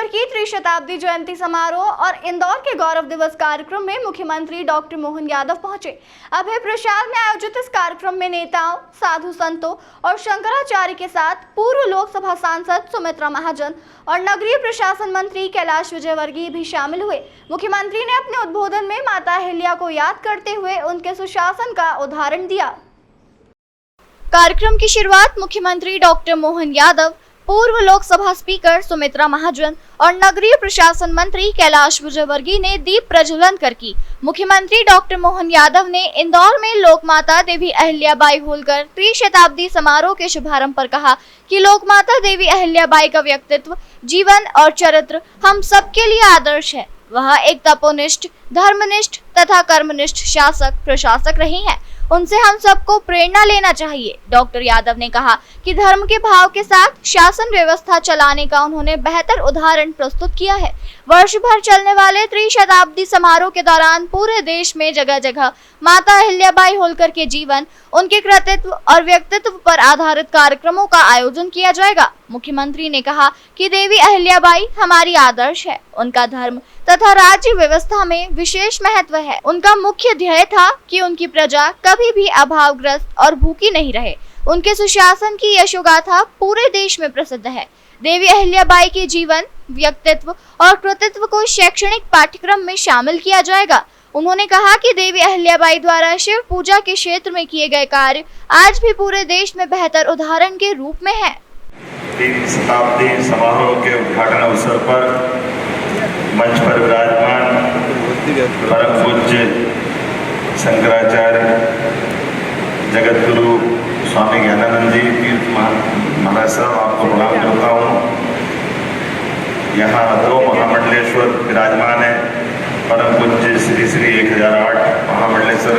अंबेडकर की त्रिशताब्दी जयंती समारोह और इंदौर के गौरव दिवस कार्यक्रम में मुख्यमंत्री डॉक्टर मोहन यादव पहुंचे। अभय प्रसाद में आयोजित इस कार्यक्रम में नेताओं, साधु संतों और शंकराचार्य के साथ पूर्व लोकसभा सांसद सुमित्रा महाजन और नगरीय प्रशासन मंत्री कैलाश विजयवर्गीय भी शामिल हुए। मुख्यमंत्री ने अपने उद्बोधन में माता अहिल्या को याद करते हुए उनके सुशासन का उदाहरण दिया। कार्यक्रम की शुरुआत मुख्यमंत्री डॉक्टर मोहन यादव, पूर्व लोकसभा स्पीकर सुमित्रा महाजन और नगरीय प्रशासन मंत्री कैलाश विजयवर्गीय ने दीप प्रज्वलन कर की। मुख्यमंत्री डॉक्टर मोहन यादव ने इंदौर में लोकमाता देवी अहिल्याबाई होलकर त्रिशताब्दी समारोह के शुभारंभ पर कहा कि लोकमाता देवी अहिल्याबाई का व्यक्तित्व, जीवन और चरित्र हम सबके लिए आदर्श है। वह एक तपोनिष्ठ, धर्मनिष्ठ तथा कर्मनिष्ठ शासक प्रशासक रही हैं। उनसे हम सबको प्रेरणा लेना चाहिए। डॉक्टर यादव ने कहा कि धर्म के भाव के साथ शासन व्यवस्था चलाने का उन्होंने बेहतर उदाहरण प्रस्तुत किया है। वर्ष भर चलने वाले त्रिशताब्दी समारोह के दौरान पूरे देश में जगह जगह माता अहिल्याबाई होलकर के जीवन, उनके कृतित्व और व्यक्तित्व पर आधारित कार्यक्रमों का आयोजन किया जाएगा। मुख्यमंत्री ने कहा कि देवी अहिल्याबाई हमारी आदर्श है। उनका धर्म तथा राज्य व्यवस्था में विशेष महत्व है। उनका मुख्य ध्येय था कि उनकी प्रजा कभी भी अभावग्रस्त और भूखी नहीं रहे। उनके सुशासन की यशोगाथा पूरे देश में प्रसिद्ध है। देवी अहिल्याबाई के जीवन, व्यक्तित्व और कृतित्व को शैक्षणिक पाठ्यक्रम में शामिल किया जाएगा। उन्होंने कहा कि देवी अहिल्याबाई द्वारा शिव पूजा के क्षेत्र में किए गए कार्य आज भी पूरे देश में बेहतर उदाहरण के रूप में है। शताब्दी समारोह के उद्घाटन अवसर पर मंच पर विराजमान परम पूज्य शंकराचार्य जगत गुरु स्वामी ज्ञानानंद जी तीर्थ महाराज साहब, आपको प्रणाम करता हूँ। यहाँ दो महामंडलेश्वर विराजमान है, परम पूज्य श्री श्री 1008 महामंडलेश्वर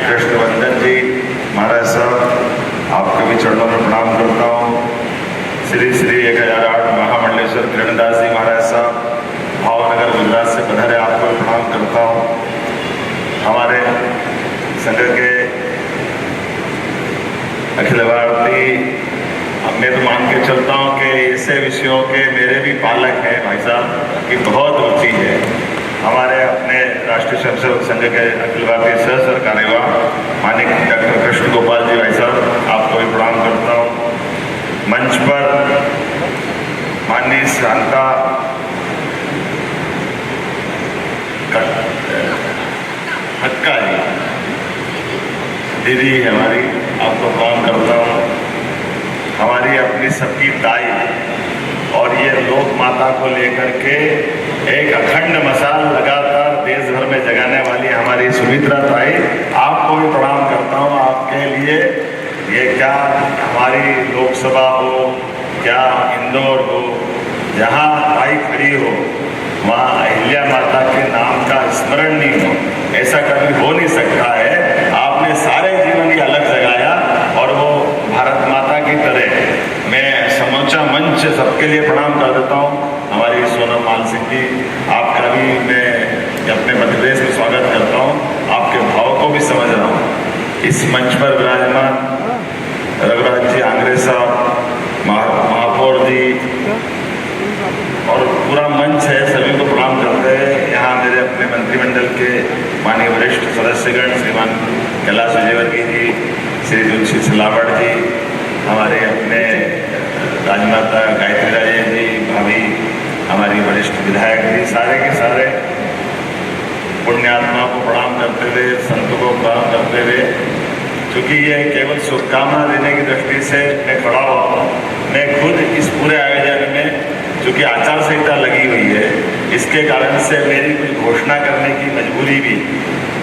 कृष्णवंदन जी महाराज साहब, आपके भी चरणों में प्रणाम करता हूँ। श्री श्री 1008 महामंडलेश्वर किरणदास जी महाराज साहब, भावनगर गुजरात से पधारे, आपको प्रणाम करता हूँ। हमारे संघ के अखिल भारतीय, मैं तो मान के चलता हूँ कि ऐसे विषयों के मेरे भी पालक हैं भाई साहब की बहुत रुचि है। हमारे अपने राष्ट्रीय स्वयंसेवक संघ के अखिल भारतीय सह सरकार्यवाह माननीय डॉक्टर कृष्ण गोपाल जी भाई साहब, आपको भी प्रणाम करता हूँ। मंच पर माननीय शांता हक्का जी दीदी हमारी, आपको प्रणाम करता हूँ। हमारी अपनी सबकी ताई और ये लोक माता को लेकर के एक अखंड मसाल लगातार देश भर में जगाने वाली हमारी सुमित्रा ताई, आपको भी प्रणाम करता हूँ। आपके लिए ये क्या हमारी लोकसभा हो, क्या इंदौर हो, जहाँ ताई खड़ी हो वहाँ अहिल्या माता के नाम का स्मरण नहीं हो, ऐसा कभी हो नहीं सकता है। आपने सारे जीवन ही अलग जगाया और वो भारत माता की तरह मैं समूचा मंच सबके लिए प्रणाम कर देता हूँ। हमारी सोनम माल सिंह जी, आपका भी मैं अपने मध्य प्रदेश में स्वागत करता हूँ। आपके भाव को भी समझ रहा हूँ। इस मंच पर विराजमान रघुराज जी आंग्रे साहब, महापौर जी और पूरा मंच है, सभी को प्रणाम करते हैं। यहाँ मेरे अपने मंत्रिमंडल के माननीय वरिष्ठ सदस्यगण श्रीमान कैलाश विजयवर्गीय जी, श्री तुलसी सिलावट जी, हमारे अपने राजमाता गायत्री राजे जी, भाभी हमारी वरिष्ठ विधायक जी, सारे के सारे पुण्यात्मा को प्रणाम करते हुए, संतों को प्रणाम करते हुए, क्योंकि ये केवल शुभकामना देने की दृष्टि से मैं खड़ा हुआ हूँ। मैं खुद इस पूरे आयोजन में, चूँकि आचार संहिता लगी हुई है, इसके कारण से मेरी कुछ घोषणा करने की मजबूरी भी,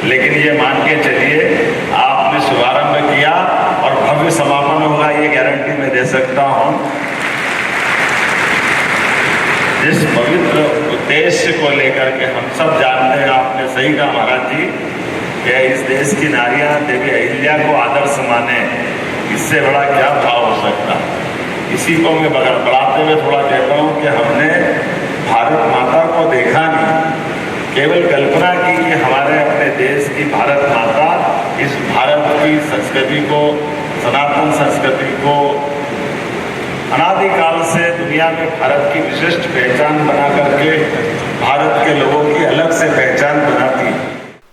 लेकिन ये मान के चलिए आपने शुभारंभ किया और भव्य समापन होगा, ये गारंटी मैं दे सकता हूँ। जिस पवित्र उद्देश्य को लेकर के हम सब जानते हैं, आपने सही कहा महाराज जी कि इस देश की नारियां देवी अहिल्या को आदर्श माने, इससे बड़ा क्या भाव हो सकता। इसी को मैं बढ़ाते हुए थोड़ा कहता हूँ कि हमने भारत माता को देखा नहीं, केवल कल्पना की कि हमारे अपने देश की भारत माता इस भारत की संस्कृति को, सनातन संस्कृति को अनादिकाल से दुनिया में भारत की विशिष्ट पहचान बना करके भारत के लोगों की अलग से पहचान बनाती है।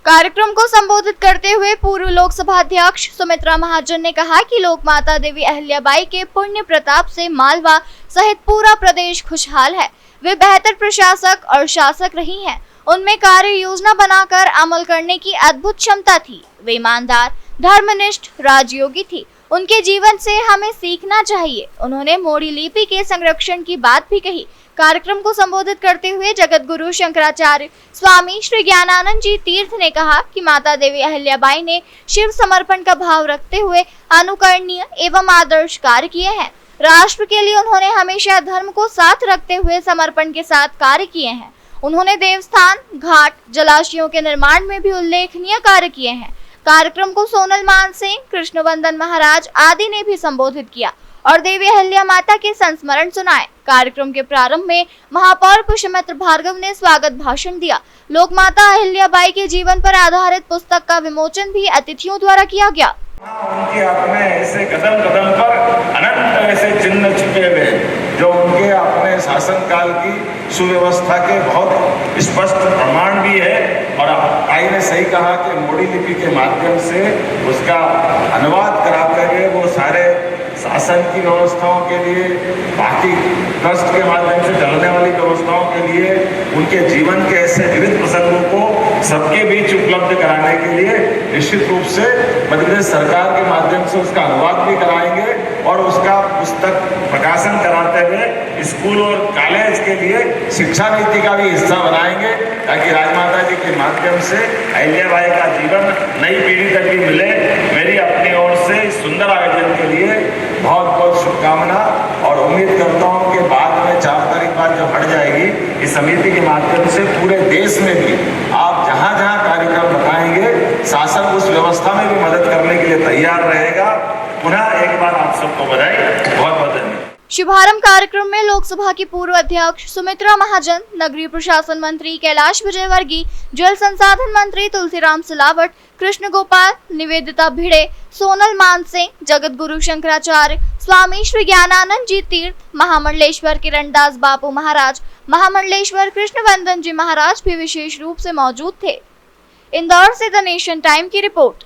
कार्यक्रम को संबोधित करते हुए पूर्व लोकसभा अध्यक्ष सुमित्रा महाजन ने कहा कि लोक माता देवी अहिल्याबाई के पुण्य प्रताप से मालवा सहित पूरा प्रदेश खुशहाल है। वे बेहतर प्रशासक और शासक रही हैं। उनमें कार्य योजना बनाकर अमल करने की अद्भुत क्षमता थी। वे ईमानदार, धर्मनिष्ठ राजयोगी थी। उनके जीवन से हमें सीखना चाहिए। उन्होंने मोड़ी लिपि के संरक्षण की बात भी कही। कार्यक्रम को संबोधित करते हुए जगत गुरु शंकराचार्य स्वामी श्री ज्ञानानंद जी तीर्थ ने कहा कि माता देवी अहिल्याबाई ने शिव समर्पण का भाव रखते हुए अनुकरणीय एवं आदर्श कार्य किए हैं। राष्ट्र के लिए उन्होंने हमेशा धर्म को साथ रखते हुए समर्पण के साथ कार्य किए हैं। उन्होंने देवस्थान, घाट, जलाशयों के निर्माण में भी उल्लेखनीय कार्य किए हैं। कार्यक्रम को सोनल मान सिंह, कृष्णवंदन महाराज आदि ने भी संबोधित किया और देवी अहिल्या माता के संस्मरण सुनाए। कार्यक्रम के प्रारंभ में महापौर पुष्यमित्र भार्गव ने स्वागत भाषण दिया। लोक माता अहिल्याबाई के जीवन पर आधारित पुस्तक का विमोचन भी अतिथियों द्वारा किया गया। उनके अपने ऐसे कदम कदम पर अनंत ऐसे चिन्ह छिपे हुए जो उनके अपने शासन काल की सुव्यवस्था के बहुत स्पष्ट प्रमाण भी है। और आई ने सही कहा कि मोड़ी लिपि के माध्यम से उसका अनुवाद कराते हुए वो सारे शासन की व्यवस्थाओं के लिए, बाकी ट्रस्ट के माध्यम से चलने वाली व्यवस्थाओं के लिए, उनके जीवन के ऐसे विविध प्रसंगों को सबके बीच उपलब्ध कराने के लिए निश्चित रूप से मध्य प्रदेश सरकार के माध्यम से उसका अनुवाद भी कराएंगे और उसका पुस्तक प्रकाशन कराते हुए स्कूल और कॉलेज के लिए शिक्षा नीति का भी हिस्सा बनाएंगे, ताकि राजमाता जी के माध्यम से अहिल्याबाई का जीवन नई पीढ़ी तक भी मिले। मेरी अपनी ओर से सुंदर आयोजन के लिए बहुत बहुत शुभकामना और उम्मीद करता हूँ कि बाद में 4 तारीख बाद जब हट जाएगी इस समिति के माध्यम से पूरे देश में भी आप जहाँ जहाँ कार्यक्रम बताएंगे शासन उस व्यवस्था में भी मदद करने के लिए तैयार रहेगा। पुनः एक बार आप सबको बधाई, बहुत बहुत धन्यवाद। शुभारंभ कार्यक्रम में लोकसभा की पूर्व अध्यक्ष सुमित्रा महाजन, नगरीय प्रशासन मंत्री कैलाश विजयवर्गीय, जल संसाधन मंत्री तुलसीराम सिलावट, कृष्ण गोपाल, निवेदिता भिड़े, सोनल मान सिंह, जगत गुरु शंकराचार्य स्वामी श्री ज्ञानानंद जी तीर्थ, महामंडलेश्वर किरणदास बापू महाराज, महामंडलेश्वर कृष्णवंदन जी महाराज भी विशेष रूप से मौजूद थे। इंदौर से द नेशन टाइम की रिपोर्ट।